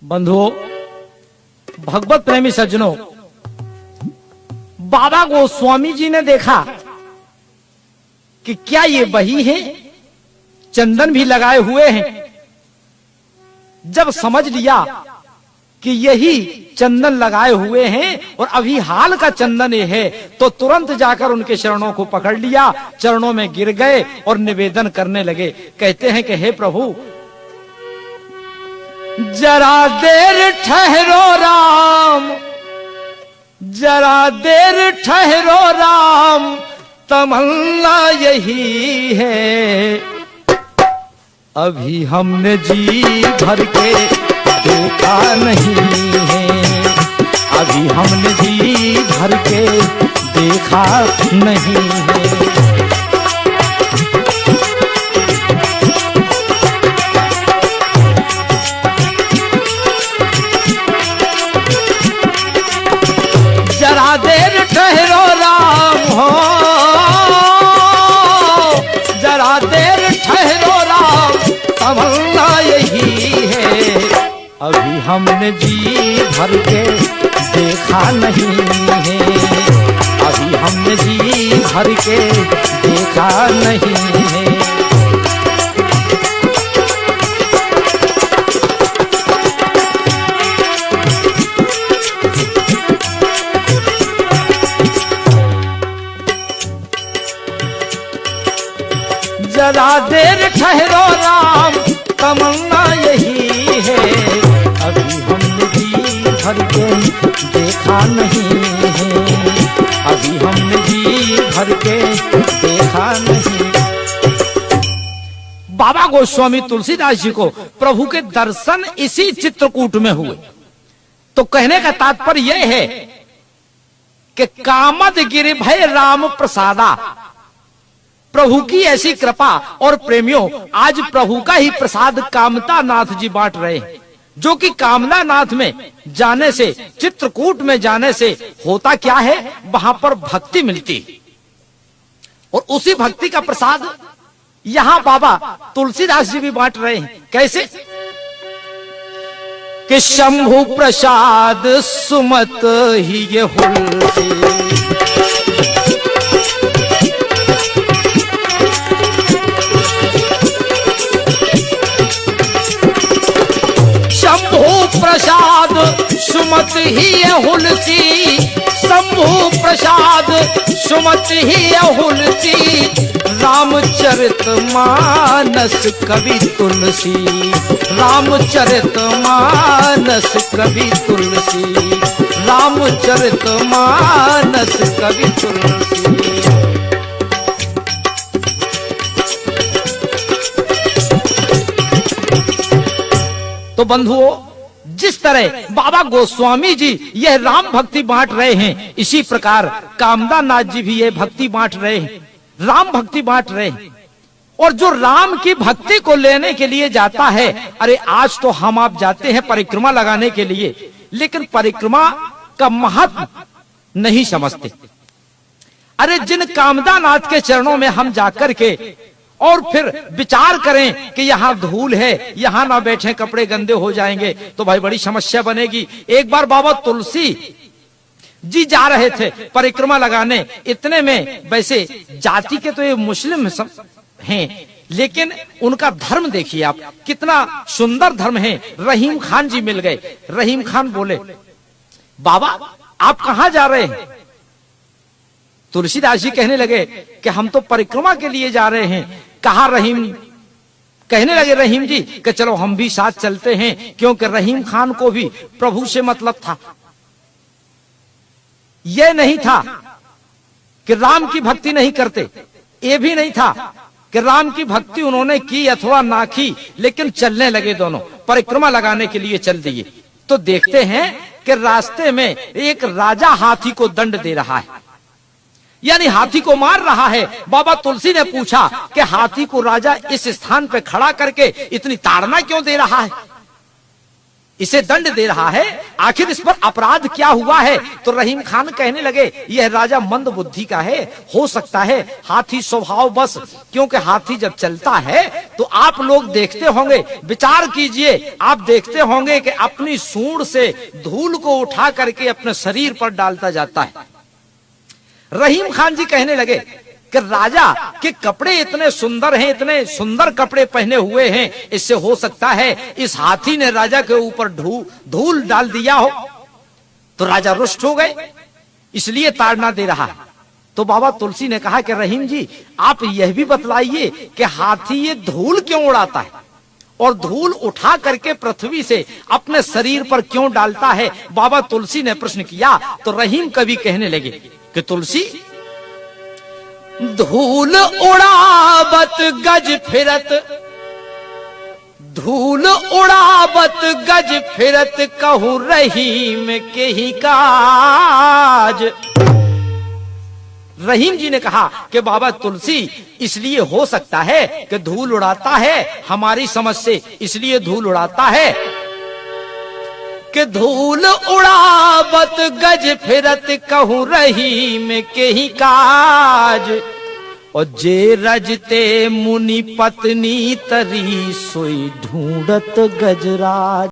बंधुओं, भगवत प्रेमी सज्जनों, बाबा गोस्वामी जी ने देखा कि क्या ये वही है, चंदन भी लगाए हुए हैं। जब समझ लिया कि यही चंदन लगाए हुए हैं और अभी हाल का चंदन ये है, तो तुरंत जाकर उनके चरणों को पकड़ लिया, चरणों में गिर गए और निवेदन करने लगे। कहते हैं कि हे प्रभु, जरा देर ठहरो राम, जरा देर ठहरो राम, तमन्ना यही है, अभी हमने जी भर के देखा नहीं है, अभी हमने जी भर के देखा नहीं है। जरा देर ठहरो राम हो, जरा देर ठहरो राम, तमन्ना यही है, अभी हमने जी भर के देखा नहीं है, अभी हमने जी भर के देखा नहीं है। जरा देर ठहरो राम, तमन्ना यही है, अभी हमने जी भर के देखा नहीं है, अभी हमने जी भर के देखा नहीं। बाबा गोस्वामी तुलसीदास जी को प्रभु के दर्शन इसी चित्रकूट में हुए। तो कहने का तात्पर्य यह है कि कामद गिरिभय राम प्रसादा, प्रभु की ऐसी कृपा। और प्रेमियों, आज प्रभु का ही प्रसाद कामता नाथ जी बांट रहे हैं, जो कि कामना नाथ में जाने से, चित्रकूट में जाने से होता क्या है, वहां पर भक्ति मिलती, और उसी भक्ति का प्रसाद यहां बाबा तुलसीदास जी भी बांट रहे हैं। कैसे कि शंभु प्रसाद सुमत ही ये हुल्सी, प्रसाद सुमत ही हुलसी, शंभु प्रसाद सुमत ही हुलसी, रामचरित मानस कवि तुलसी, रामचरित मानस कवि तुलसी, रामचरित मानस कवि तुलसी। तो बंधुओं, जिस तरह बाबा गोस्वामी जी यह राम भक्ति बांट रहे हैं, इसी प्रकार कामदा नाथ जी भी यह भक्ति बांट रहे हैं, राम भक्ति बांट रहे हैं। और जो राम की भक्ति को लेने के लिए जाता है, अरे आज तो हम आप जाते हैं परिक्रमा लगाने के लिए, लेकिन परिक्रमा का महत्व नहीं समझते। अरे जिन कामदा नाथ के चरणों में हम जाकर के और फिर विचार करें कि यहाँ धूल है, यहाँ ना बैठे, कपड़े गंदे हो जाएंगे, तो भाई बड़ी समस्या बनेगी। एक बार बाबा तुलसी जी जा रहे थे परिक्रमा लगाने, इतने में, वैसे जाति के तो ये मुस्लिम हैं, लेकिन उनका धर्म देखिए आप, कितना सुंदर धर्म है। रहीम खान जी मिल गए। रहीम खान बोले, बाबा आप कहाँ जा रहे हैं? तुलसीदास जी कहने लगे कि हम तो परिक्रमा के लिए जा रहे हैं। कहा रहीम, कहने लगे रहीम जी कि चलो हम भी साथ चलते हैं, क्योंकि रहीम खान को भी प्रभु से मतलब था। यह नहीं था कि राम की भक्ति नहीं करते, ये भी नहीं था कि राम की भक्ति उन्होंने की अथवा ना की, लेकिन चलने लगे, दोनों परिक्रमा लगाने के लिए चल दिए। तो देखते हैं कि रास्ते में एक राजा हाथी को दंड दे रहा है, यानी हाथी को मार रहा है। बाबा तुलसी ने पूछा कि हाथी को राजा इस स्थान पे खड़ा करके इतनी ताड़ना क्यों दे रहा है? इसे दंड दे रहा है, आखिर इस पर अपराध क्या हुआ है? तो रहीम खान कहने लगे, यह राजा मंद बुद्धि का है, हो सकता है हाथी स्वभाव बस, क्योंकि हाथी जब चलता है तो आप लोग देखते होंगे, विचार कीजिए, आप देखते होंगे कि अपनी सूंड से धूल को उठा करके अपने शरीर पर डालता जाता है। रहीम खान जी कहने लगे कि राजा के कपड़े इतने सुंदर हैं, इतने सुंदर कपड़े पहने हुए हैं, इससे हो सकता है इस हाथी ने राजा के ऊपर धूल डाल दिया हो। तो राजा रुष्ट हो गए, इसलिए ताड़ना दे रहा है। तो बाबा तुलसी ने कहा कि रहीम जी, आप यह भी बतलाइए कि हाथी ये धूल क्यों उड़ाता है और धूल उठा करके पृथ्वी से अपने शरीर पर क्यों डालता है? बाबा तुलसी ने प्रश्न किया। तो रहीम कवि कहने लगे कि तुलसी, धूल उड़ावत गज फिरत, धूल उड़ावत गज फिरत, कहूं रहीम के ही काज। रहीम जी ने कहा कि बाबा तुलसी, इसलिए हो सकता है कि धूल उड़ाता है, हमारी समझ से इसलिए धूल उड़ाता है कि धूल उड़ावत गज फिरत, कहूं रहीम के ही काज। और जे रजते मुनि पत्नी तरी, सोई ढूंढत गजराज।